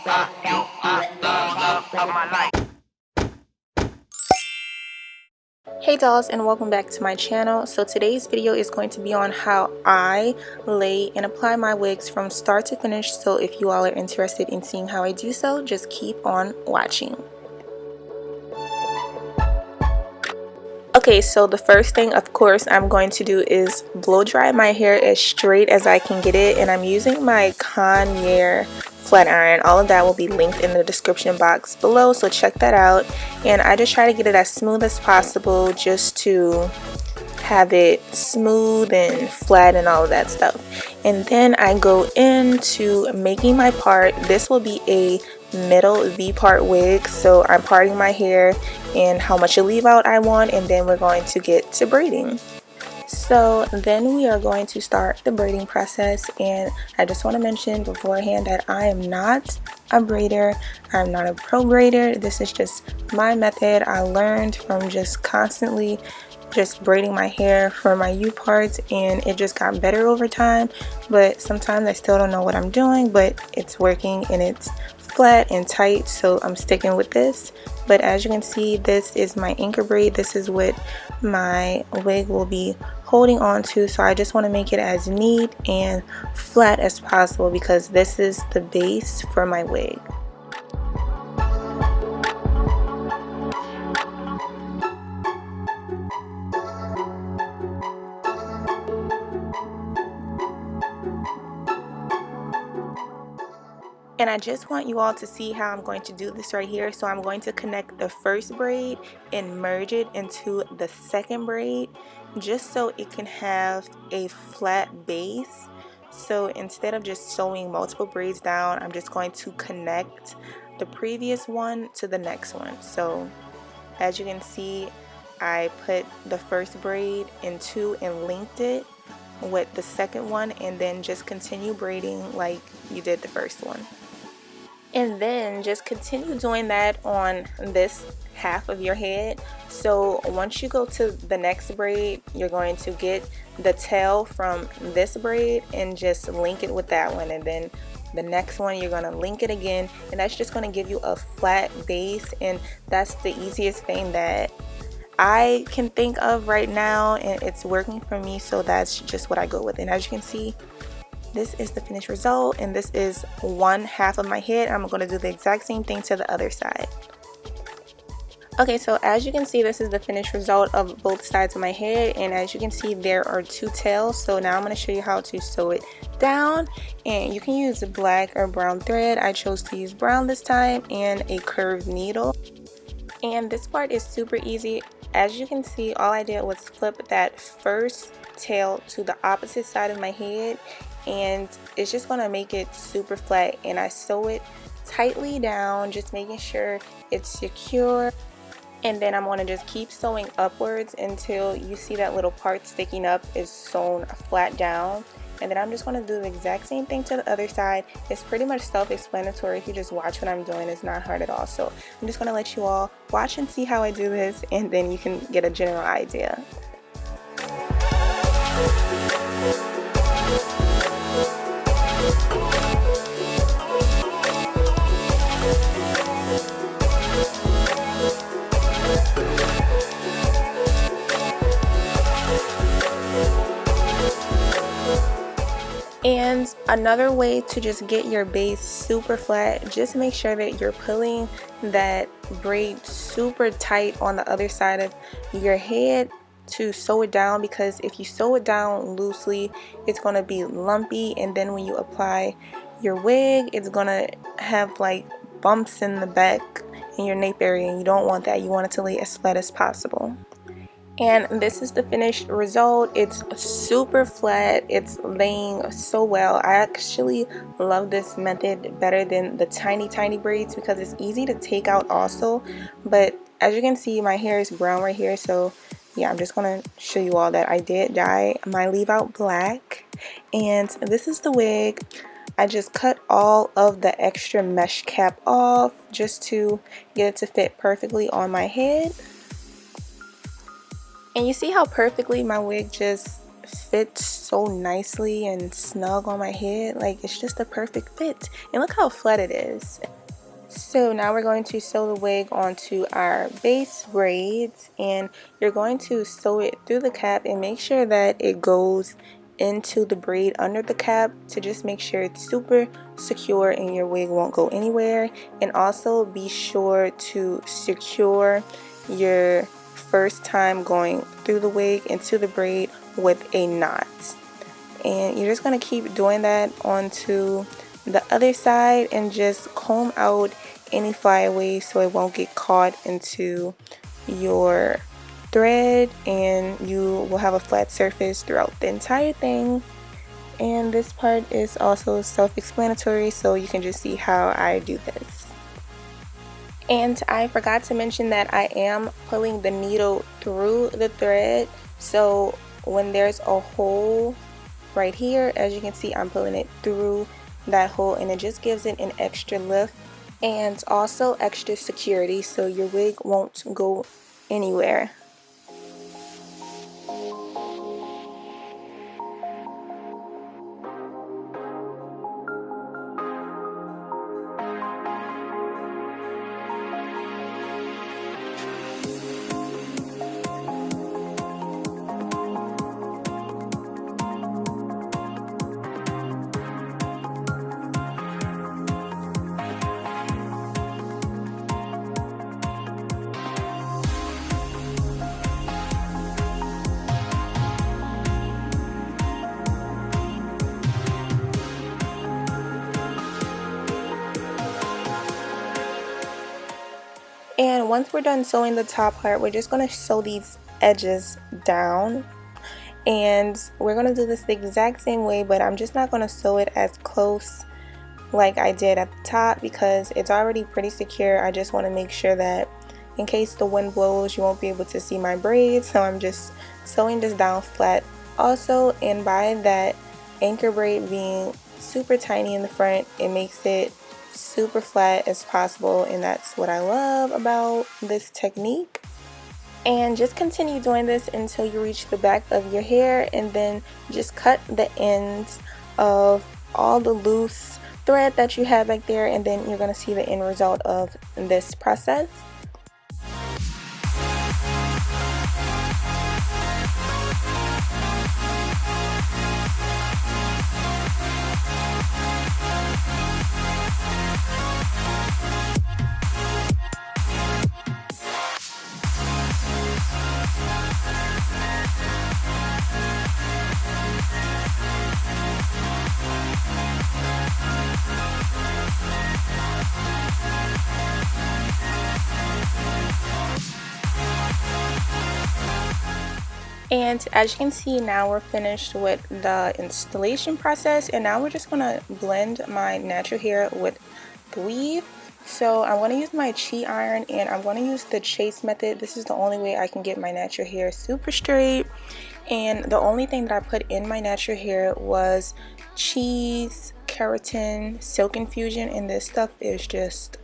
Hey dolls, and welcome back to my channel. So today's video is going to be on how I lay and apply my wigs from start to finish. So if you all are interested in seeing how I do so, just keep on watching. Okay, so the first thing of course I'm going to do is blow dry my hair as straight as I can get it, and I'm using my Conair flat iron. All of that will be linked in the description box below, so check that out. And I just try to get it as smooth as possible, just to have it smooth and flat and all of that stuff. And then I go into making my part. This will be a middle V-part wig, so I'm parting my hair and how much a leave out I want, and then we're going to get to braiding. So then we are going to start the braiding process, and I just want to mention beforehand that I am not a braider. I'm not a pro braider. This is just my method I learned from just constantly just braiding my hair for my U parts, and it just got better over time. But sometimes I still don't know what I'm doing, but it's working and it's flat and tight, so I'm sticking with this. But as you can see, this is my anchor braid. This is what my wig will be holding on to, so I just want to make it as neat and flat as possible because this is the base for my wig. And I just want you all to see how I'm going to do this right here. So I'm going to connect the first braid and merge it into the second braid, just so it can have a flat base. So instead of just sewing multiple braids down, I'm just going to connect the previous one to the next one. So as you can see, I put the first braid into and linked it with the second one, and then just continue braiding like you did the first one. And then just continue doing that on this half of your head. So once you go to the next braid, you're going to get the tail from this braid and just link it with that one, and then the next one you're going to link it again, and that's just going to give you a flat base. And that's the easiest thing that I can think of right now, and it's working for me, so that's just what I go with. And as you can see, this is the finished result, and this is one half of my head. I'm going to do the exact same thing to the other side. Okay, so as you can see, this is the finished result of both sides of my head, and as you can see, there are two tails. So now I'm going to show you how to sew it down, and you can use black or brown thread. I chose to use brown this time, and a curved needle. And this part is super easy. As you can see, all I did was flip that first tail to the opposite side of my head, and it's just going to make it super flat. And I sew it tightly down, just making sure it's secure. And then I'm going to just keep sewing upwards until you see that little part sticking up is sewn flat down. And then I'm just going to do the exact same thing to the other side. It's pretty much self-explanatory. If you just watch what I'm doing, it's not hard at all. So I'm just going to let you all watch and see how I do this, and then you can get a general idea. And another way to just get your base super flat, just make sure that you're pulling that braid super tight on the other side of your head to sew it down, because if you sew it down loosely, it's going to be lumpy, and then when you apply your wig, it's going to have like bumps in the back in your nape area, and you don't want that. You want it to lay as flat as possible. And this is the finished result. It's super flat. It's laying so well. I actually love this method better than the tiny braids because it's easy to take out also. But as you can see, my hair is brown right here, so yeah, I'm just gonna show you all that I did dye my leave out black. And this is the wig. I just cut all of the extra mesh cap off just to get it to fit perfectly on my head. And you see how perfectly my wig just fits so nicely and snug on my head. Like, it's just a perfect fit. And look how flat it is. So now we're going to sew the wig onto our base braids, and you're going to sew it through the cap and make sure that it goes into the braid under the cap to just make sure it's super secure and your wig won't go anywhere. And also be sure to secure your first time going through the wig into the braid with a knot. And you're just going to keep doing that onto the other side and just comb out any flyaways so it won't get caught into your thread, and you will have a flat surface throughout the entire thing. And this part is also self-explanatory, so you can just see how I do this. And I forgot to mention that I am pulling the needle through the thread, so when there's a hole right here, as you can see, I'm pulling it through that hole, and it just gives it an extra lift and also extra security so your wig won't go anywhere. And once we're done sewing the top part, we're just going to sew these edges down, and we're going to do this the exact same way, but I'm just not going to sew it as close like I did at the top because it's already pretty secure. I just want to make sure that in case the wind blows, you won't be able to see my braids, so I'm just sewing this down flat also. And by that anchor braid being super tiny in the front, it makes it super flat as possible, and that's what I love about this technique. And just continue doing this until you reach the back of your hair, and then just cut the ends of all the loose thread that you have back there, and then you're going to see the end result of this process. And as you can see, now we're finished with the installation process, and now we're just going to blend my natural hair with the weave. So I'm going to use my chi iron, and I'm going to use the chase method. This is the only way I can get my natural hair super straight. And the only thing that I put in my natural hair was cheese, keratin, silk infusion, and this stuff is just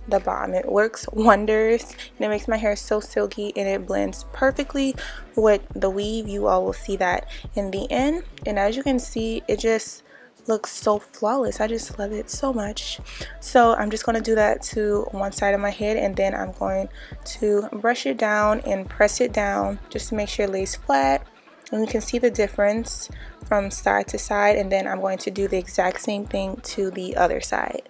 the bomb. It works wonders, and it makes my hair so silky, and it blends perfectly with the weave. You all will see that in the end, and as you can see, it just looks so flawless. I just love it so much. So I'm just going to do that to one side of my head, and then I'm going to brush it down and press it down just to make sure it lays flat, and you can see the difference from side to side. And then I'm going to do the exact same thing to the other side.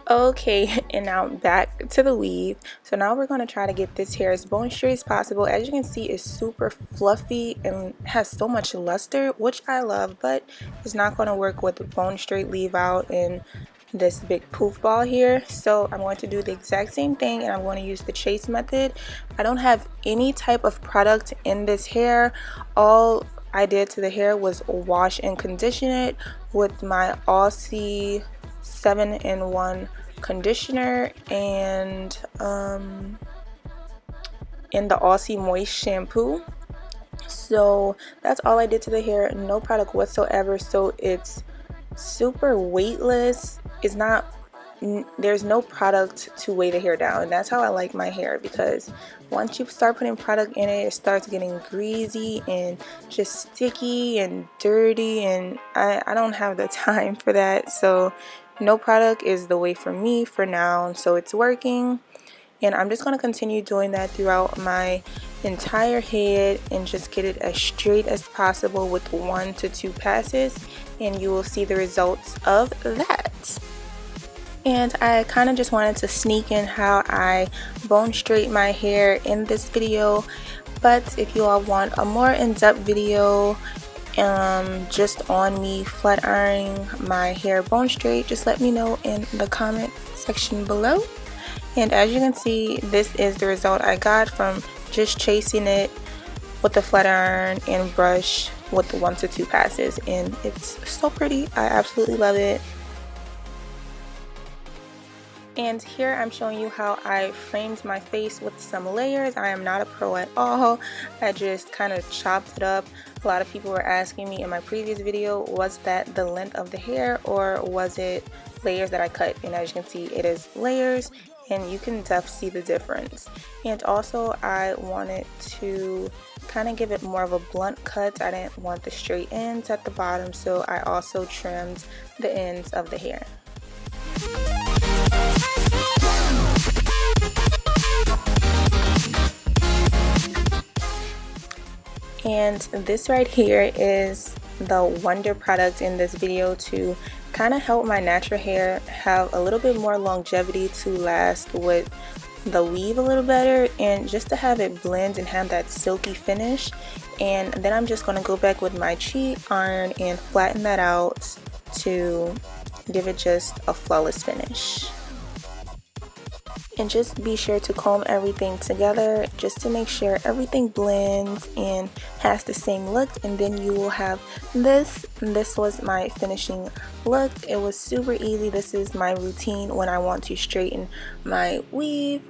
Okay, and now back to the weave. So now we're going to try to get this hair as bone straight as possible. As you can see, it's super fluffy and has so much luster, which I love, but it's not going to work with the bone straight leave out and this big poof ball here. So I'm going to do the exact same thing, and I'm going to use the chase method. I don't have any type of product in this hair. All I did to the hair was wash and condition it with my Aussie 7-in-1 conditioner and in the Aussie Moist shampoo. So that's all I did to the hair, no product whatsoever. So it's super weightless. It's not, there's no product to weigh the hair down, and that's how I like my hair, because once you start putting product in it, it starts getting greasy and just sticky and dirty, and I don't have the time for that. So no product is the way for me for now. So it's working, and I'm just going to continue doing that throughout my entire head and just get it as straight as possible with 1 to 2 passes, and you will see the results of that. And I kind of just wanted to sneak in how I bone straight my hair in this video, but if you all want a more in-depth video just on me flat ironing my hair bone straight, just let me know in the comment section below. And as you can see, this is the result I got from just chasing it with the flat iron and brush with the 1 to 2 passes, and it's so pretty. I absolutely love it. And here I'm showing you how I framed my face with some layers. I am not a pro at all. I just kind of chopped it up. A lot of people were asking me in my previous video, was that the length of the hair or was it layers that I cut? And as you can see, it is layers, and you can definitely see the difference. And also I wanted to kind of give it more of a blunt cut. I didn't want the straight ends at the bottom, so I also trimmed the ends of the hair. And this right here is the Wonder product in this video to kind of help my natural hair have a little bit more longevity, to last with the weave a little better, and just to have it blend and have that silky finish. And then I'm just going to go back with my cheat iron and flatten that out to give it just a flawless finish. And just be sure to comb everything together just to make sure everything blends and has the same look, and then you will have this. This was my finishing look. It was super easy. This is my routine when I want to straighten my weave.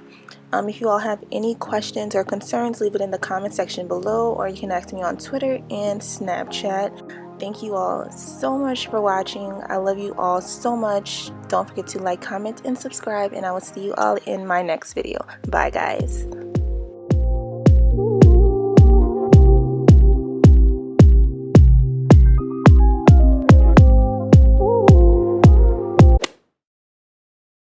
If you all have any questions or concerns, leave it in the comment section below, or you can ask me on Twitter and Snapchat. Thank you all so much for watching. I love you all so much. Don't forget to like, comment, and subscribe, and I will see you all in my next video. Bye, guys.